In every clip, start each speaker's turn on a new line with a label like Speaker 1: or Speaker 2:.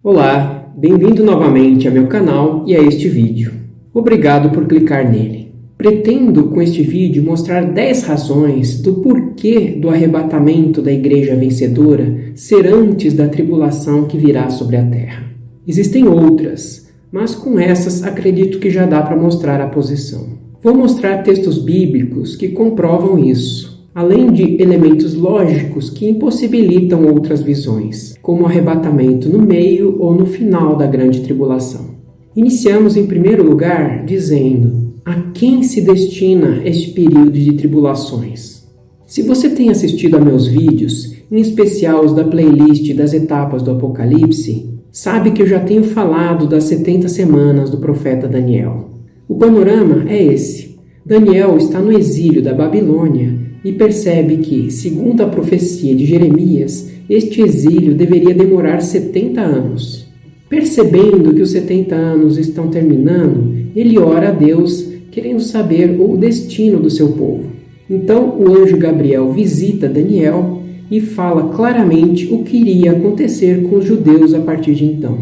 Speaker 1: Olá, bem-vindo novamente ao meu canal e a este vídeo. Obrigado por clicar nele. Pretendo com este vídeo mostrar 10 razões do porquê do arrebatamento da igreja vencedora ser antes da tribulação que virá sobre a terra. Existem outras, mas com essas acredito que já dá para mostrar a posição. Vou mostrar textos bíblicos que comprovam isso, além de elementos lógicos que impossibilitam outras visões, como o arrebatamento no meio ou no final da grande tribulação. Iniciamos em primeiro lugar dizendo: a quem se destina este período de tribulações? Se você tem assistido a meus vídeos, em especial os da playlist das etapas do Apocalipse, sabe que eu já tenho falado das 70 semanas do profeta Daniel. O panorama é esse. Daniel está no exílio da Babilônia e percebe que, segundo a profecia de Jeremias, este exílio deveria demorar 70 anos. Percebendo que os 70 anos estão terminando, ele ora a Deus, querendo saber o destino do seu povo. Então o anjo Gabriel visita Daniel e fala claramente o que iria acontecer com os judeus a partir de então.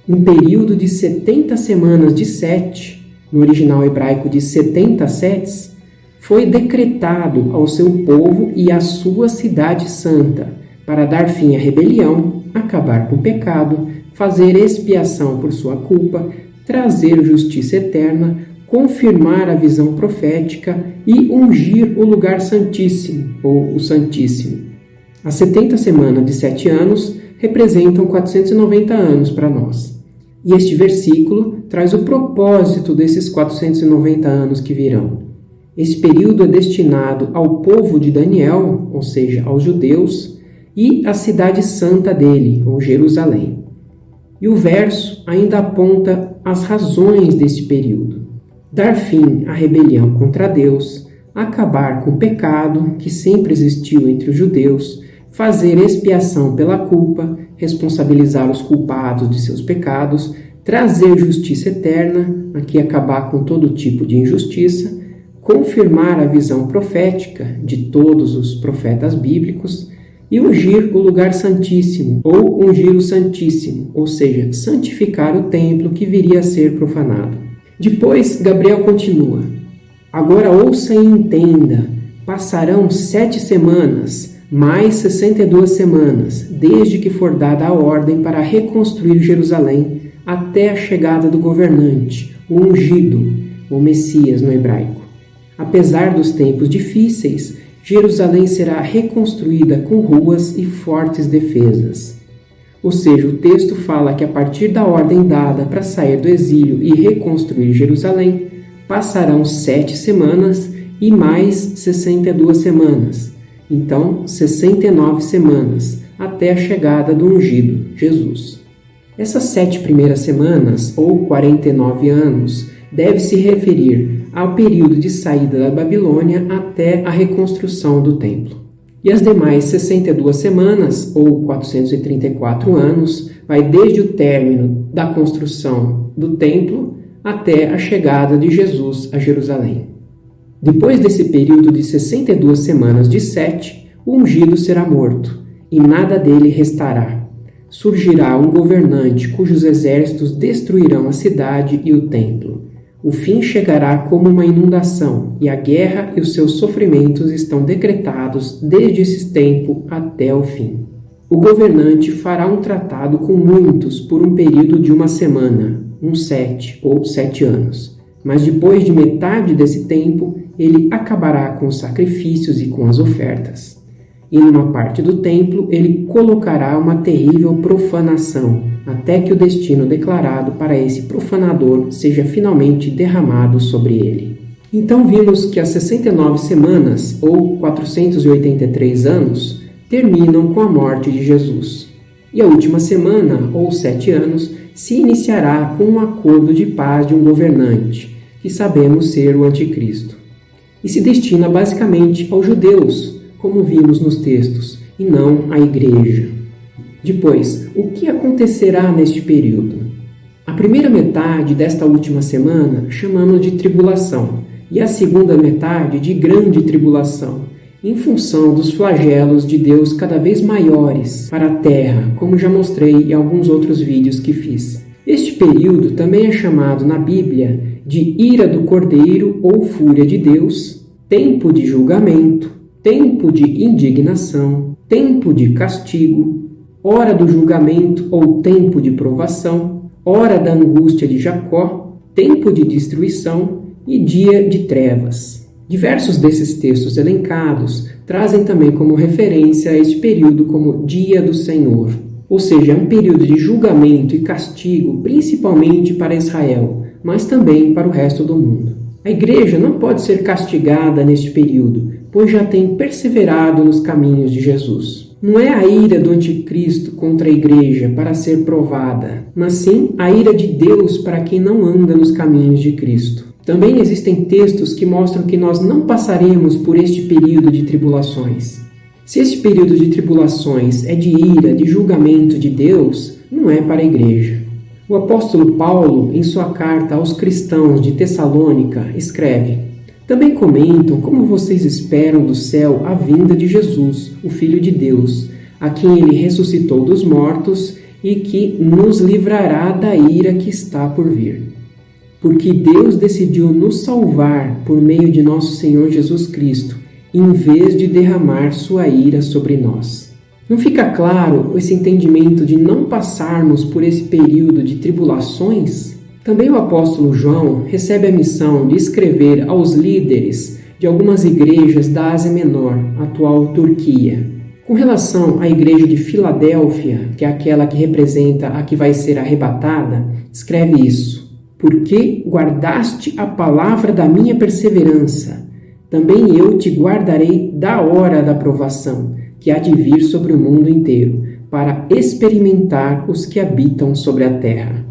Speaker 1: Um período de 70 semanas de 7, no original hebraico de 70 setes, foi decretado ao seu povo e à sua cidade santa, para dar fim à rebelião, acabar com o pecado, fazer expiação por sua culpa, trazer justiça eterna, confirmar a visão profética e ungir o lugar santíssimo, ou o Santíssimo. As 70 semanas de 7 anos representam 490 anos para nós. E este versículo traz o propósito desses 490 anos que virão. Esse período é destinado ao povo de Daniel, ou seja, aos judeus, e à cidade santa dele, ou Jerusalém. E o verso ainda aponta as razões deste período: dar fim à rebelião contra Deus, acabar com o pecado que sempre existiu entre os judeus, fazer expiação pela culpa, responsabilizar os culpados de seus pecados, trazer justiça eterna, aqui acabar com todo tipo de injustiça, confirmar a visão profética de todos os profetas bíblicos e ungir o lugar santíssimo, ou ungir o Santíssimo, ou seja, santificar o templo que viria a ser profanado. Depois, Gabriel continua: agora ouça e entenda, passarão 7 semanas, mais 62 semanas, desde que for dada a ordem para reconstruir Jerusalém, até a chegada do governante, o ungido, ou Messias no hebraico. Apesar dos tempos difíceis, Jerusalém será reconstruída com ruas e fortes defesas. Ou seja, o texto fala que a partir da ordem dada para sair do exílio e reconstruir Jerusalém, passarão 7 semanas e mais 62 semanas. Então, 69 semanas, até a chegada do ungido, Jesus. Essas 7 primeiras semanas, ou 49 anos, deve se referir ao período de saída da Babilônia até a reconstrução do templo. E as demais 62 semanas, ou 434 anos, vai desde o término da construção do templo até a chegada de Jesus a Jerusalém. Depois desse período de 62 semanas de 7, o ungido será morto, e nada dele restará. Surgirá um governante cujos exércitos destruirão a cidade e o templo. O fim chegará como uma inundação, e a guerra e os seus sofrimentos estão decretados desde esse tempo até o fim. O governante fará um tratado com muitos por um período de 1 semana, 7 ou 7 anos. Mas depois de metade desse tempo, ele acabará com os sacrifícios e com as ofertas. E numa parte do templo, ele colocará uma terrível profanação, até que o destino declarado para esse profanador seja finalmente derramado sobre ele. Então vimos que as 69 semanas, ou 483 anos, terminam com a morte de Jesus. E a última semana, ou 7 anos, se iniciará com um acordo de paz de um governante, que sabemos ser o Anticristo. E se destina basicamente aos judeus, como vimos nos textos, e não à igreja. Depois, o que acontecerá neste período? A primeira metade desta última semana chamamos de tribulação, e a segunda metade de grande tribulação, em função dos flagelos de Deus cada vez maiores para a terra, como já mostrei em alguns outros vídeos que fiz. Este período também é chamado na Bíblia de ira do Cordeiro ou fúria de Deus, tempo de julgamento, tempo de indignação, tempo de castigo, hora do julgamento ou tempo de provação, hora da angústia de Jacó, tempo de destruição e dia de trevas. Diversos desses textos elencados trazem também como referência a este período como Dia do Senhor, ou seja, é um período de julgamento e castigo principalmente para Israel, mas também para o resto do mundo. A igreja não pode ser castigada neste período, pois já tem perseverado nos caminhos de Jesus. Não é a ira do anticristo contra a igreja para ser provada, mas sim a ira de Deus para quem não anda nos caminhos de Cristo. Também existem textos que mostram que nós não passaremos por este período de tribulações. Se este período de tribulações é de ira, de julgamento de Deus, não é para a igreja. O apóstolo Paulo, em sua carta aos cristãos de Tessalônica, escreve: também comentam como vocês esperam do céu a vinda de Jesus, o Filho de Deus, a quem ele ressuscitou dos mortos e que nos livrará da ira que está por vir. Porque Deus decidiu nos salvar por meio de nosso Senhor Jesus Cristo, em vez de derramar sua ira sobre nós. Não fica claro esse entendimento de não passarmos por esse período de tribulações? Também o apóstolo João recebe a missão de escrever aos líderes de algumas igrejas da Ásia Menor, atual Turquia. Com relação à igreja de Filadélfia, que é aquela que representa a que vai ser arrebatada, escreve isso: porque guardaste a palavra da minha perseverança, também eu te guardarei da hora da provação, que há de vir sobre o mundo inteiro, para experimentar os que habitam sobre a terra.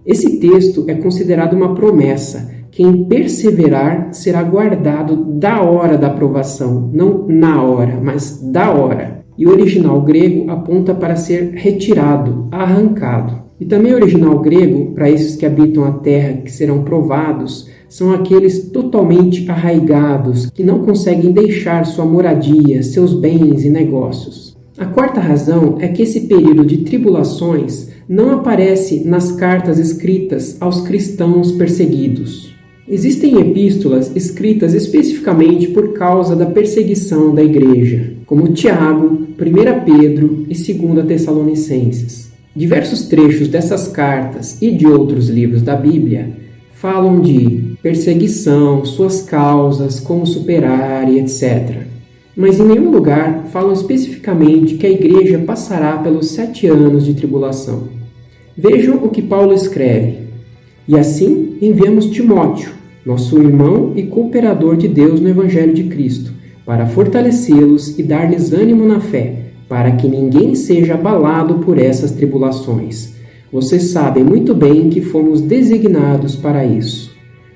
Speaker 1: Esse texto é considerado uma promessa. Quem perseverar será guardado da hora da provação, não na hora, mas da hora. E o original grego aponta para ser retirado, arrancado. E também o original grego, para esses que habitam a terra, que serão provados, são aqueles totalmente arraigados, que não conseguem deixar sua moradia, seus bens e negócios. A quarta razão é que esse período de tribulações não aparece nas cartas escritas aos cristãos perseguidos. Existem epístolas escritas especificamente por causa da perseguição da igreja, como Tiago, 1 Pedro e 2 Tessalonicenses. Diversos trechos dessas cartas e de outros livros da Bíblia falam de perseguição, suas causas, como superar e etc. Mas em nenhum lugar falam especificamente que a igreja passará pelos 7 anos de tribulação. Vejam o que Paulo escreve: e assim enviamos Timóteo, nosso irmão e cooperador de Deus no Evangelho de Cristo, para fortalecê-los e dar-lhes ânimo na fé, para que ninguém seja abalado por essas tribulações. Vocês sabem muito bem que fomos designados para isso.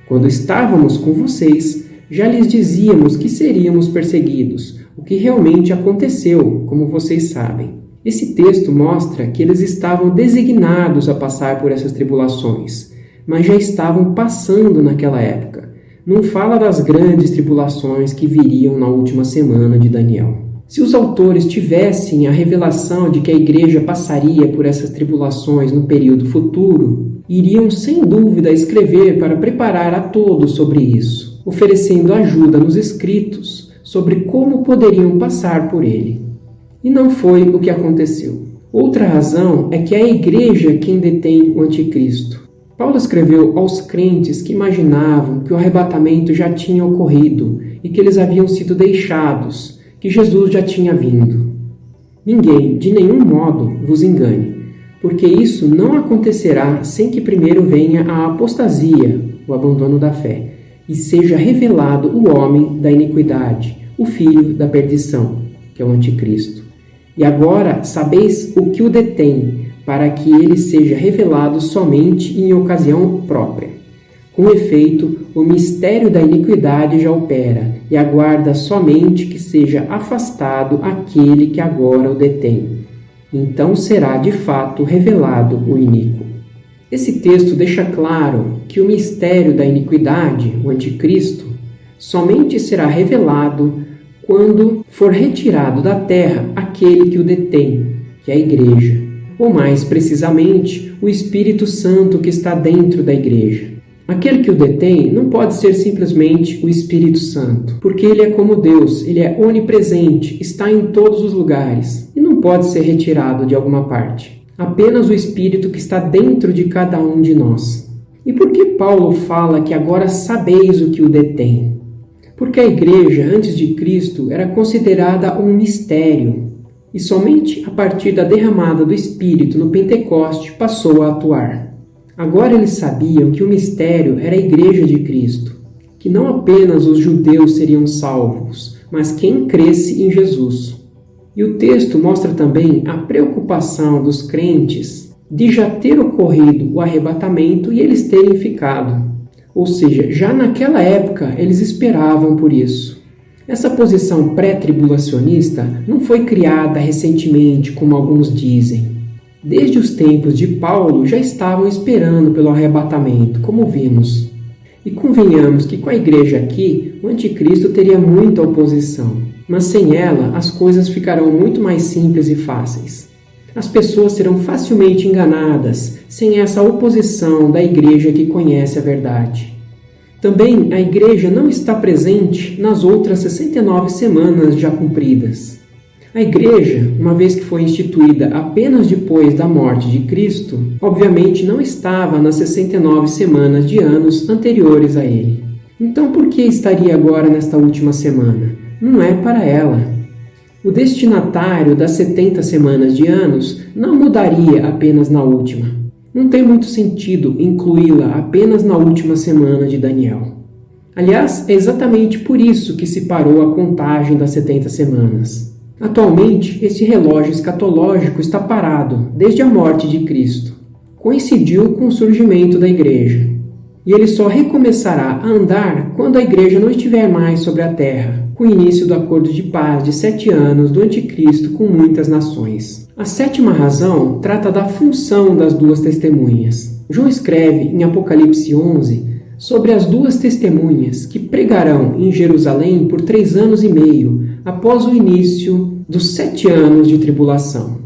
Speaker 1: Quando estávamos com vocês, já lhes dizíamos que seríamos perseguidos, o que realmente aconteceu, como vocês sabem. Esse texto mostra que eles estavam designados a passar por essas tribulações, mas já estavam passando naquela época. Não fala das grandes tribulações que viriam na última semana de Daniel. Se os autores tivessem a revelação de que a igreja passaria por essas tribulações no período futuro, iriam sem dúvida escrever para preparar a todos sobre isso, oferecendo ajuda nos escritos sobre como poderiam passar por ele. E não foi o que aconteceu. Outra razão é que é a igreja quem detém o anticristo. Paulo escreveu aos crentes que imaginavam que o arrebatamento já tinha ocorrido e que eles haviam sido deixados, que Jesus já tinha vindo. Ninguém, de nenhum modo, vos engane, porque isso não acontecerá sem que primeiro venha a apostasia, o abandono da fé, e seja revelado o homem da iniquidade, o filho da perdição, que é o anticristo. E agora sabeis o que o detém, para que ele seja revelado somente em ocasião própria. Com efeito, o mistério da iniquidade já opera, e aguarda somente que seja afastado aquele que agora o detém. Então será de fato revelado o iníquo. Esse texto deixa claro que o mistério da iniquidade, o anticristo, somente será revelado quando for retirado da terra aquele que o detém, que é a igreja, ou mais precisamente, o Espírito Santo que está dentro da igreja. Aquele que o detém não pode ser simplesmente o Espírito Santo, porque ele é como Deus, ele é onipresente, está em todos os lugares e não pode ser retirado de alguma parte. Apenas o Espírito que está dentro de cada um de nós. E por que Paulo fala que agora sabeis o que o detém? Porque a igreja, antes de Cristo, era considerada um mistério, e somente a partir da derramada do Espírito no Pentecoste passou a atuar. Agora eles sabiam que o mistério era a igreja de Cristo, que não apenas os judeus seriam salvos, mas quem cresce em Jesus. E o texto mostra também a preocupação dos crentes de já ter ocorrido o arrebatamento e eles terem ficado. Ou seja, já naquela época eles esperavam por isso. Essa posição pré-tribulacionista não foi criada recentemente, como alguns dizem. Desde os tempos de Paulo já estavam esperando pelo arrebatamento, como vimos. E convenhamos que com a igreja aqui, o anticristo teria muita oposição. Mas sem ela, as coisas ficarão muito mais simples e fáceis. As pessoas serão facilmente enganadas sem essa oposição da igreja que conhece a verdade. Também a igreja não está presente nas outras 69 semanas já cumpridas. A igreja, uma vez que foi instituída apenas depois da morte de Cristo, obviamente não estava nas 69 semanas de anos anteriores a ele. Então por que estaria agora nesta última semana? Não é para ela. O destinatário das 70 semanas de anos não mudaria apenas na última. Não tem muito sentido incluí-la apenas na última semana de Daniel. Aliás, é exatamente por isso que se parou a contagem das 70 semanas. Atualmente, esse relógio escatológico está parado desde a morte de Cristo. Coincidiu com o surgimento da igreja. E ele só recomeçará a andar quando a igreja não estiver mais sobre a terra, com o início do acordo de paz de 7 anos do anticristo com muitas nações. A sétima razão trata da função das duas testemunhas. João escreve em Apocalipse 11 sobre as duas testemunhas que pregarão em Jerusalém por 3 anos e meio, após o início dos 7 anos de tribulação.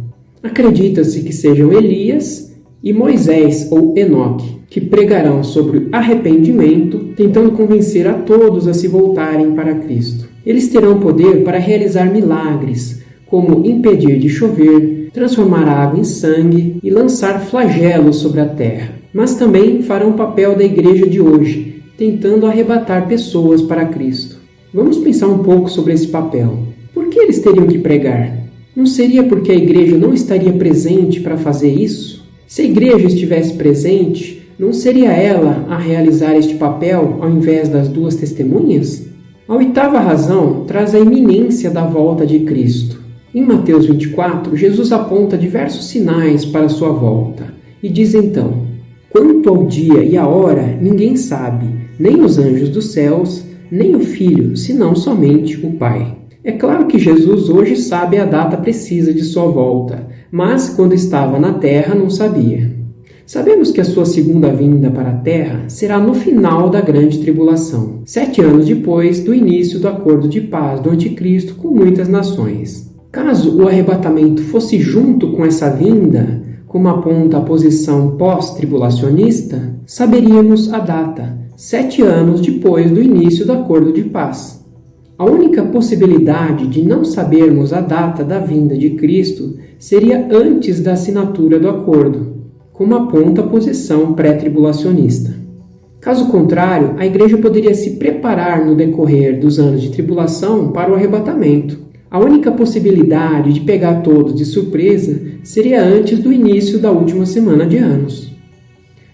Speaker 1: Acredita-se que sejam Elias e Moisés ou Enoque, que pregarão sobre arrependimento, tentando convencer a todos a se voltarem para Cristo. Eles terão poder para realizar milagres, como impedir de chover, transformar a água em sangue e lançar flagelos sobre a terra. Mas também farão o papel da igreja de hoje, tentando arrebatar pessoas para Cristo. Vamos pensar um pouco sobre esse papel. Por que eles teriam que pregar? Não seria porque a igreja não estaria presente para fazer isso? Se a igreja estivesse presente, não seria ela a realizar este papel ao invés das duas testemunhas? A 8ª razão traz a iminência da volta de Cristo. Em Mateus 24, Jesus aponta diversos sinais para a sua volta e diz então: quanto ao dia e à hora, ninguém sabe, nem os anjos dos céus, nem o Filho, senão somente o Pai. É claro que Jesus hoje sabe a data precisa de sua volta, mas quando estava na terra não sabia. Sabemos que a sua segunda vinda para a terra será no final da grande tribulação, 7 anos depois do início do acordo de paz do anticristo com muitas nações. Caso o arrebatamento fosse junto com essa vinda, como aponta a posição pós-tribulacionista, saberíamos a data, 7 anos depois do início do acordo de paz. A única possibilidade de não sabermos a data da vinda de Cristo seria antes da assinatura do acordo, como aponta a posição pré-tribulacionista. Caso contrário, a igreja poderia se preparar no decorrer dos anos de tribulação para o arrebatamento. A única possibilidade de pegar todos de surpresa seria antes do início da última semana de anos.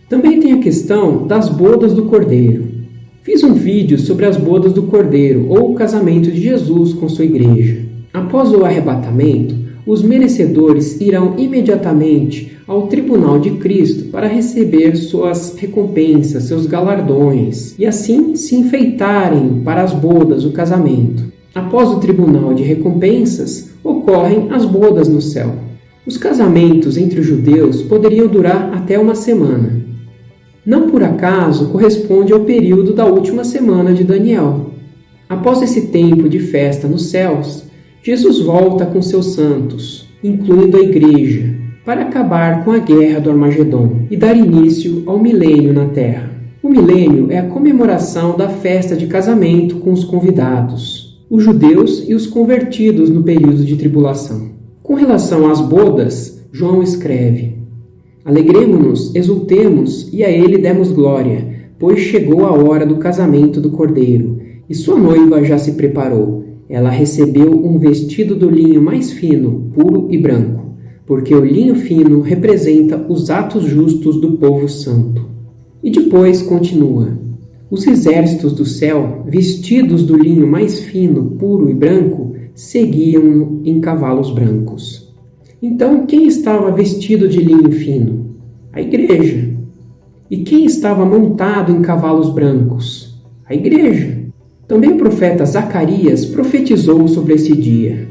Speaker 1: Também tem a questão das bodas do Cordeiro. Fiz um vídeo sobre as bodas do Cordeiro, ou o casamento de Jesus com sua igreja. Após o arrebatamento, os merecedores irão imediatamente ao tribunal de Cristo para receber suas recompensas, seus galardões, e assim se enfeitarem para as bodas, o casamento. Após o tribunal de recompensas, ocorrem as bodas no céu. Os casamentos entre os judeus poderiam durar até 1 semana. Não por acaso corresponde ao período da última semana de Daniel. Após esse tempo de festa nos céus, Jesus volta com seus santos, incluindo a Igreja, para acabar com a guerra do Armagedon e dar início ao milênio na Terra. O milênio é a comemoração da festa de casamento com os convidados, os judeus e os convertidos no período de tribulação. Com relação às bodas, João escreve: Alegremo-nos, exultemos e a ele demos glória, pois chegou a hora do casamento do Cordeiro, e sua noiva já se preparou. Ela recebeu um vestido do linho mais fino, puro e branco, porque o linho fino representa os atos justos do povo santo. E depois continua: os exércitos do céu, vestidos do linho mais fino, puro e branco, seguiam-no em cavalos brancos. Então, quem estava vestido de linho fino? A Igreja. E quem estava montado em cavalos brancos? A Igreja. Também o profeta Zacarias profetizou sobre esse dia: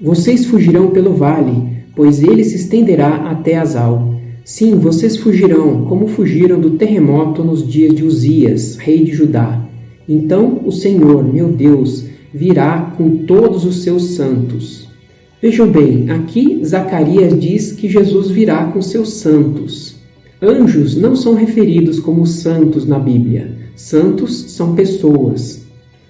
Speaker 1: vocês fugirão pelo vale, pois ele se estenderá até Azal. Sim, vocês fugirão, como fugiram do terremoto nos dias de Uzias, rei de Judá. Então o Senhor, meu Deus, virá com todos os seus santos. Vejam bem, aqui Zacarias diz que Jesus virá com seus santos. Anjos não são referidos como santos na Bíblia. Santos são pessoas.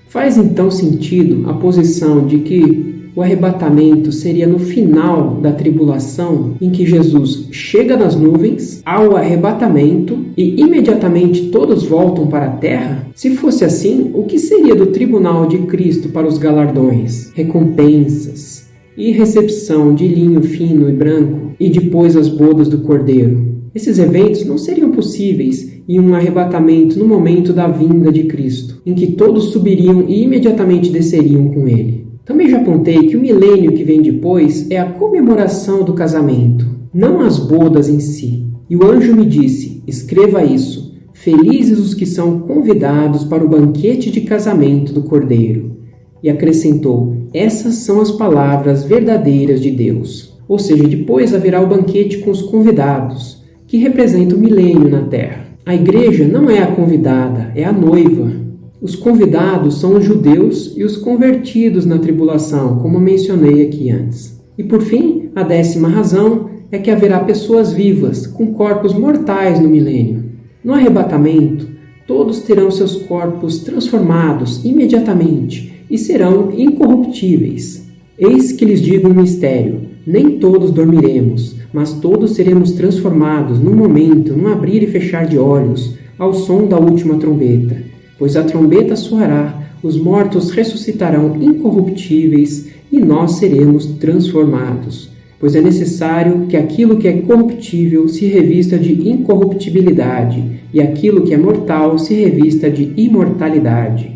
Speaker 1: Faz então sentido a posição de que o arrebatamento seria no final da tribulação, em que Jesus chega nas nuvens ao arrebatamento e imediatamente todos voltam para a terra? Se fosse assim, o que seria do tribunal de Cristo para os galardões, recompensas e recepção de linho fino e branco e depois as bodas do Cordeiro? Esses eventos não seriam possíveis em um arrebatamento no momento da vinda de Cristo, em que todos subiriam e imediatamente desceriam com ele. Também já apontei que o milênio que vem depois é a comemoração do casamento, não as bodas em si. E o anjo me disse: escreva isso, felizes os que são convidados para o banquete de casamento do Cordeiro. E acrescentou: essas são as palavras verdadeiras de Deus. Ou seja, depois haverá o banquete com os convidados, que representa o milênio na terra. A Igreja não é a convidada, é a noiva. Os convidados são os judeus e os convertidos na tribulação, como mencionei aqui antes. E por fim, a 10ª razão é que haverá pessoas vivas, com corpos mortais no milênio. No arrebatamento, todos terão seus corpos transformados imediatamente e serão incorruptíveis. Eis que lhes digo um mistério: nem todos dormiremos, mas todos seremos transformados num momento, num abrir e fechar de olhos, ao som da última trombeta. Pois a trombeta soará, os mortos ressuscitarão incorruptíveis e nós seremos transformados. Pois é necessário que aquilo que é corruptível se revista de incorruptibilidade e aquilo que é mortal se revista de imortalidade.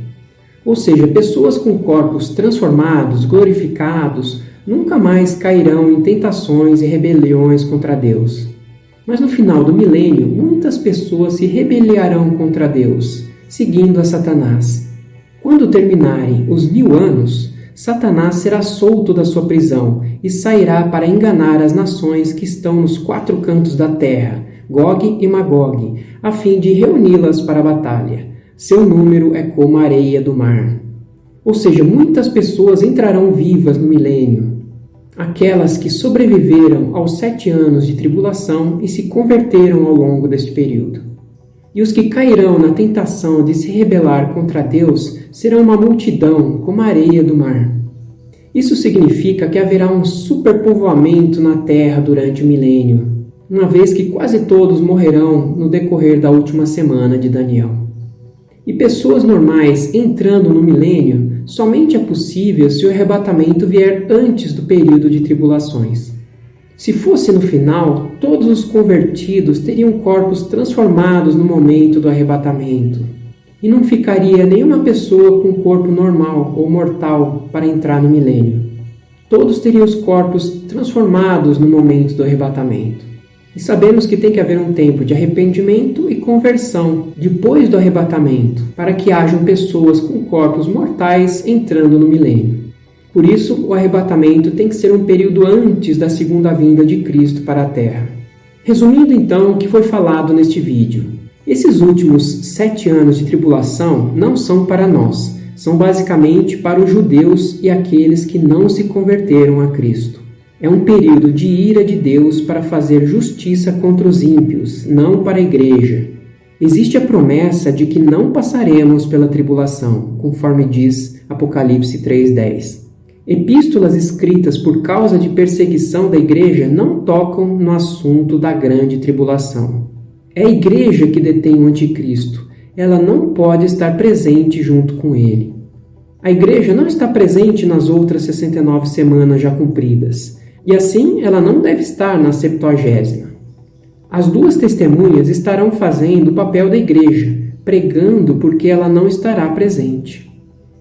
Speaker 1: Ou seja, pessoas com corpos transformados, glorificados, nunca mais cairão em tentações e rebeliões contra Deus. Mas no final do milênio, muitas pessoas se rebeliarão contra Deus, seguindo a Satanás. Quando terminarem os 1000 anos, Satanás será solto da sua prisão e sairá para enganar as nações que estão nos 4 cantos da terra, Gog e Magog, a fim de reuni-las para a batalha. Seu número é como a areia do mar. Ou seja, muitas pessoas entrarão vivas no milênio. Aquelas que sobreviveram aos 7 anos de tribulação e se converteram ao longo deste período. E os que cairão na tentação de se rebelar contra Deus serão uma multidão como a areia do mar. Isso significa que haverá um superpovoamento na terra durante o milênio, uma vez que quase todos morrerão no decorrer da última semana de Daniel. E pessoas normais entrando no milênio somente é possível se o arrebatamento vier antes do período de tribulações. Se fosse no final, todos os convertidos teriam corpos transformados no momento do arrebatamento, e não ficaria nenhuma pessoa com corpo normal ou mortal para entrar no milênio. Todos teriam os corpos transformados no momento do arrebatamento. E sabemos que tem que haver um tempo de arrependimento e conversão depois do arrebatamento, para que hajam pessoas com corpos mortais entrando no milênio. Por isso, o arrebatamento tem que ser um período antes da segunda vinda de Cristo para a Terra. Resumindo então o que foi falado neste vídeo. Esses últimos 7 anos de tribulação não são para nós, são basicamente para os judeus e aqueles que não se converteram a Cristo. É um período de ira de Deus para fazer justiça contra os ímpios, não para a igreja. Existe a promessa de que não passaremos pela tribulação, conforme diz Apocalipse 3:10. Epístolas escritas por causa de perseguição da igreja não tocam no assunto da grande tribulação. É a igreja que detém o anticristo. Ela não pode estar presente junto com ele. A igreja não está presente nas outras 69 semanas já cumpridas, e assim ela não deve estar na 70ª. As duas testemunhas estarão fazendo o papel da igreja, pregando porque ela não estará presente.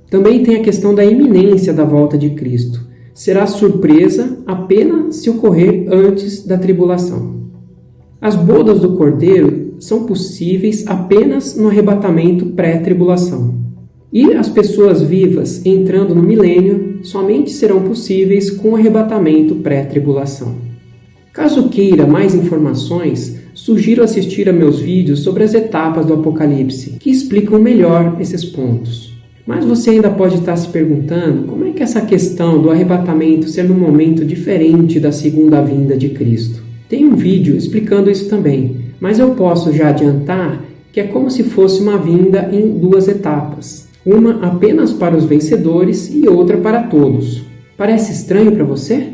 Speaker 1: Também tem a questão da iminência da volta de Cristo. Será surpresa apenas se ocorrer antes da tribulação. As bodas do Cordeiro são possíveis apenas no arrebatamento pré-tribulação. E as pessoas vivas entrando no milênio somente serão possíveis com o arrebatamento pré-tribulação. Caso queira mais informações, sugiro assistir a meus vídeos sobre as etapas do Apocalipse, que explicam melhor esses pontos. Mas você ainda pode estar se perguntando como é que essa questão do arrebatamento ser num momento diferente da segunda vinda de Cristo. Tem um vídeo explicando isso também, mas eu posso já adiantar que é como se fosse uma vinda em duas etapas. Uma apenas para os vencedores e outra para todos. Parece estranho para você?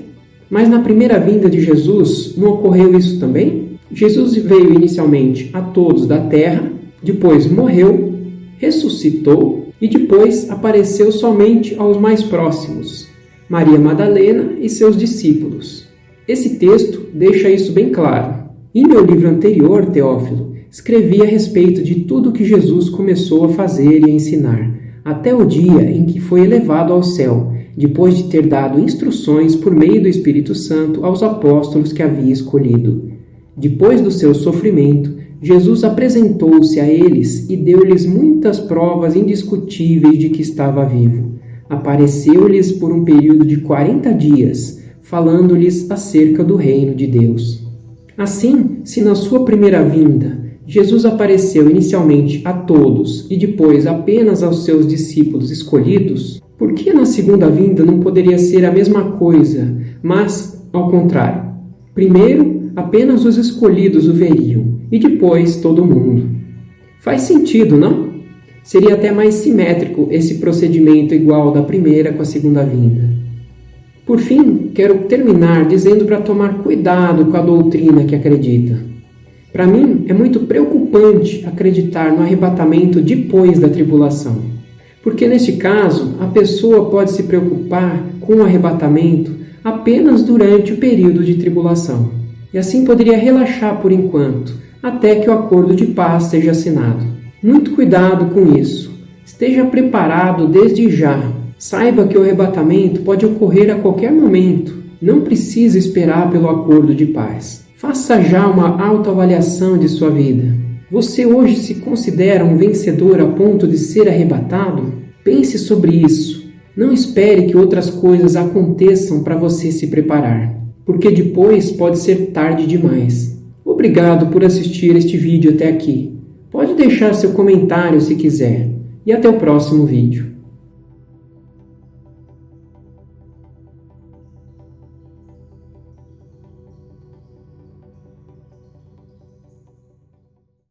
Speaker 1: Mas na primeira vinda de Jesus não ocorreu isso também? Jesus veio inicialmente a todos da terra, depois morreu, ressuscitou e depois apareceu somente aos mais próximos, Maria Madalena e seus discípulos. Esse texto deixa isso bem claro. Em meu livro anterior, Teófilo, escrevi a respeito de tudo que Jesus começou a fazer e a ensinar, até o dia em que foi elevado ao céu, depois de ter dado instruções por meio do Espírito Santo aos apóstolos que havia escolhido. Depois do seu sofrimento, Jesus apresentou-se a eles e deu-lhes muitas provas indiscutíveis de que estava vivo. Apareceu-lhes por um período de 40 dias, falando-lhes acerca do reino de Deus. Assim, se na sua primeira vinda, Jesus apareceu inicialmente a todos e depois apenas aos seus discípulos escolhidos, por que na segunda vinda não poderia ser a mesma coisa, mas ao contrário? Primeiro, apenas os escolhidos o veriam, e depois todo mundo. Faz sentido, não? Seria até mais simétrico esse procedimento igual da primeira com a segunda vinda. Por fim, quero terminar dizendo para tomar cuidado com a doutrina que acredita. Para mim, é muito preocupante acreditar no arrebatamento depois da tribulação. Porque, neste caso, a pessoa pode se preocupar com o arrebatamento apenas durante o período de tribulação. E assim poderia relaxar por enquanto, até que o acordo de paz seja assinado. Muito cuidado com isso. Esteja preparado desde já. Saiba que o arrebatamento pode ocorrer a qualquer momento. Não precisa esperar pelo acordo de paz. Faça já uma autoavaliação de sua vida. Você hoje se considera um vencedor a ponto de ser arrebatado? Pense sobre isso. Não espere que outras coisas aconteçam para você se preparar, porque depois pode ser tarde demais. Obrigado por assistir este vídeo até aqui. Pode deixar seu comentário se quiser. E até o próximo vídeo.